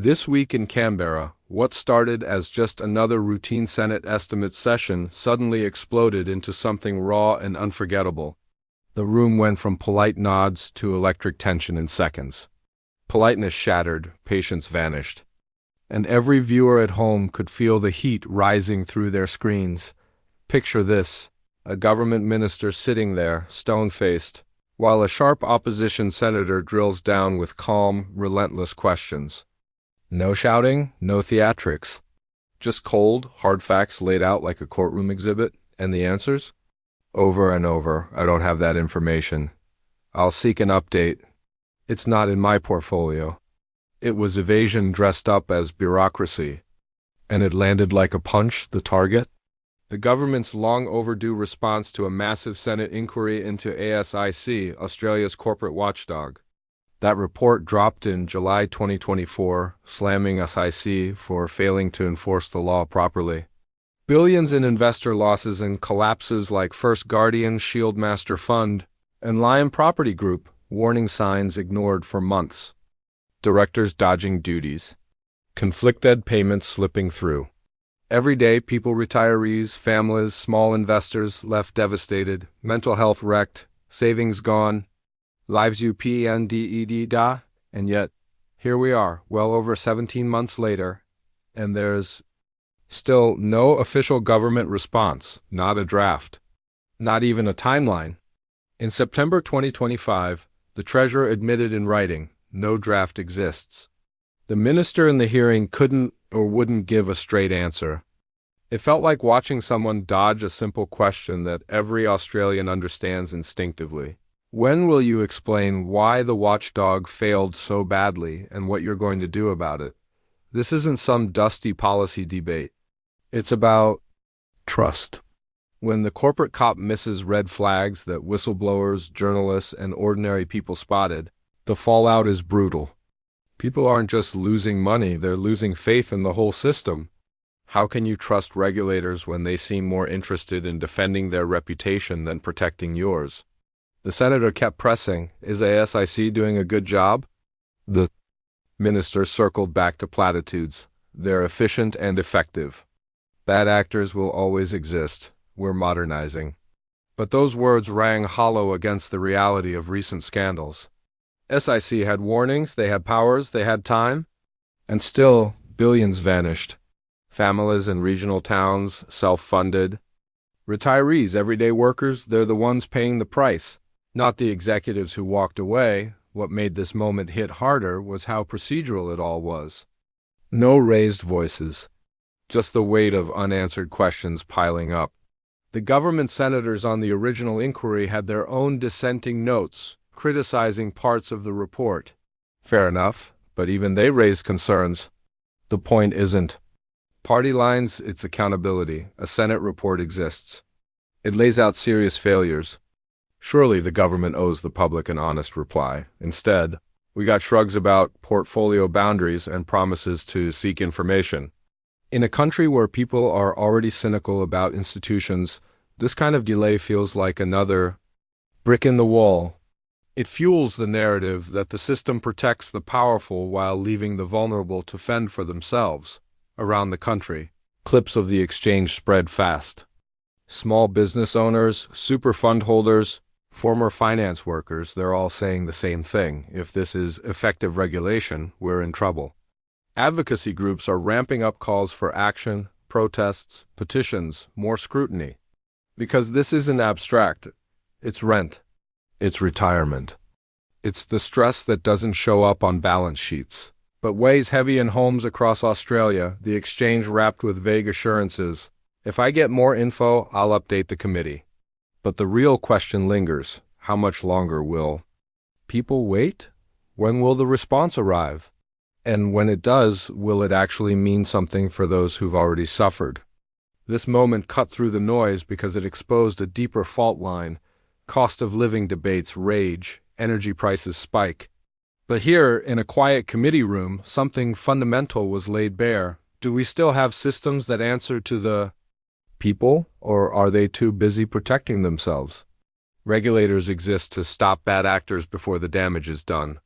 This week in Canberra, what started as just another routine Senate estimates session suddenly exploded into something raw and unforgettable. The room went from polite nods to electric tension in seconds. Politeness shattered, patience vanished. And every viewer at home could feel the heat rising through their screens. Picture this: a government minister sitting there, stone-faced, while a sharp opposition senator drills down with calm, relentless questions. No shouting, no theatrics. Just cold, hard facts laid out like a courtroom exhibit, and the answers? Over and over, I don't have that information. I'll seek an update. It's not in my portfolio. It was evasion dressed up as bureaucracy. And it landed like a punch, the target? The government's long overdue response to a massive Senate inquiry into ASIC, Australia's corporate watchdog. That report dropped in July 2024, slamming ASIC for failing to enforce the law properly. Billions in investor losses and collapses like First Guardian, Shieldmaster Fund, and Lion Property Group, warning signs ignored for months. Directors dodging duties. Conflicted payments slipping through. Everyday people, retirees, families, small investors left devastated, mental health wrecked, savings gone, lives upended, and yet, here we are, well over 17 months later, and there's still no official government response, not a draft, not even a timeline. In September 2025, the Treasurer admitted in writing, no draft exists. The minister in the hearing couldn't or wouldn't give a straight answer. It felt like watching someone dodge a simple question that every Australian understands instinctively. When will you explain why the watchdog failed so badly and what you're going to do about it? This isn't some dusty policy debate. It's about trust. When the corporate cop misses red flags that whistleblowers, journalists, and ordinary people spotted, the fallout is brutal. People aren't just losing money, they're losing faith in the whole system. How can you trust regulators when they seem more interested in defending their reputation than protecting yours? The senator kept pressing, is ASIC doing a good job? The minister circled back to platitudes. They're efficient and effective. Bad actors will always exist. We're modernizing. But those words rang hollow against the reality of recent scandals. SIC had warnings, they had powers, they had time, and still billions vanished. Families in regional towns, self-funded. Retirees, everyday workers, they're the ones paying the price, not the executives who walked away. What made this moment hit harder was how procedural it all was. No raised voices, just the weight of unanswered questions piling up. The government senators on the original inquiry had their own dissenting notes, criticizing parts of the report. Fair enough, but even they raised concerns. The point isn't party lines, it's accountability. A Senate report exists. It lays out serious failures. Surely the government owes the public an honest reply. Instead, we got shrugs about portfolio boundaries and promises to seek information. In a country where people are already cynical about institutions, this kind of delay feels like another brick in the wall. It fuels the narrative that the system protects the powerful while leaving the vulnerable to fend for themselves. Around the country, clips of the exchange spread fast. Small business owners, super fund holders, former finance workers, they're all saying the same thing. If this is effective regulation, we're in trouble. Advocacy groups are ramping up calls for action, protests, petitions, more scrutiny. Because this isn't abstract. It's rent. It's retirement. It's the stress that doesn't show up on balance sheets, but weighs heavy in homes across Australia, the exchange wrapped with vague assurances. If I get more info, I'll update the committee. But the real question lingers. How much longer will people wait? When will the response arrive? And when it does, will it actually mean something for those who've already suffered? This moment cut through the noise because it exposed a deeper fault line. Cost of living debates rage, energy prices spike. But here, in a quiet committee room, something fundamental was laid bare. Do we still have systems that answer to the people, or are they too busy protecting themselves? Regulators exist to stop bad actors before the damage is done.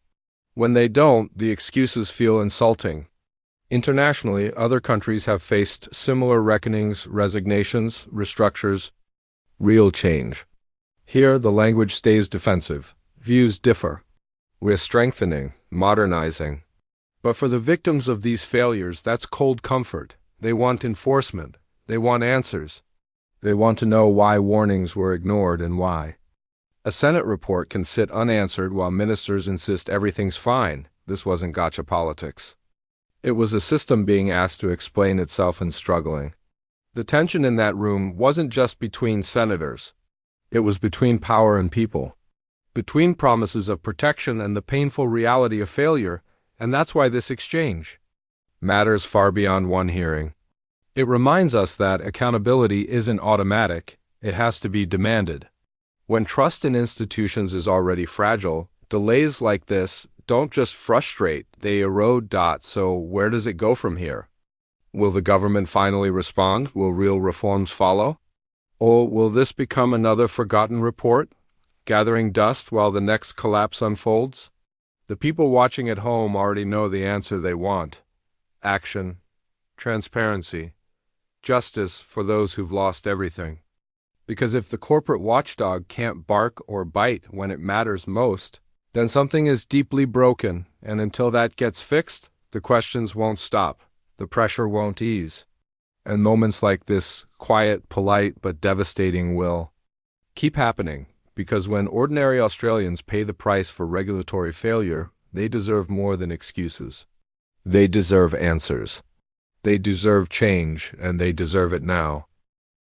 When they don't, the excuses feel insulting. Internationally, other countries have faced similar reckonings, resignations, restructures, real change. Here, the language stays defensive. Views differ. We're strengthening, modernizing. But for the victims of these failures, that's cold comfort. They want enforcement. They want answers. They want to know why warnings were ignored and why. A Senate report can sit unanswered while ministers insist everything's fine. This wasn't gotcha politics. It was a system being asked to explain itself and struggling. The tension in that room wasn't just between senators. It was between power and people. Between promises of protection and the painful reality of failure, and that's why this exchange matters far beyond one hearing. It reminds us that accountability isn't automatic, it has to be demanded. When trust in institutions is already fragile, delays like this don't just frustrate, they erode. So where does it go from here? Will the government finally respond? Will real reforms follow? Or will this become another forgotten report, gathering dust while the next collapse unfolds? The people watching at home already know the answer they want. Action, transparency, justice for those who've lost everything. Because if the corporate watchdog can't bark or bite when it matters most, then something is deeply broken, and until that gets fixed, the questions won't stop, the pressure won't ease. And moments like this, quiet, polite, but devastating, will keep happening, because when ordinary Australians pay the price for regulatory failure, they deserve more than excuses. They deserve answers. They deserve change, and they deserve it now.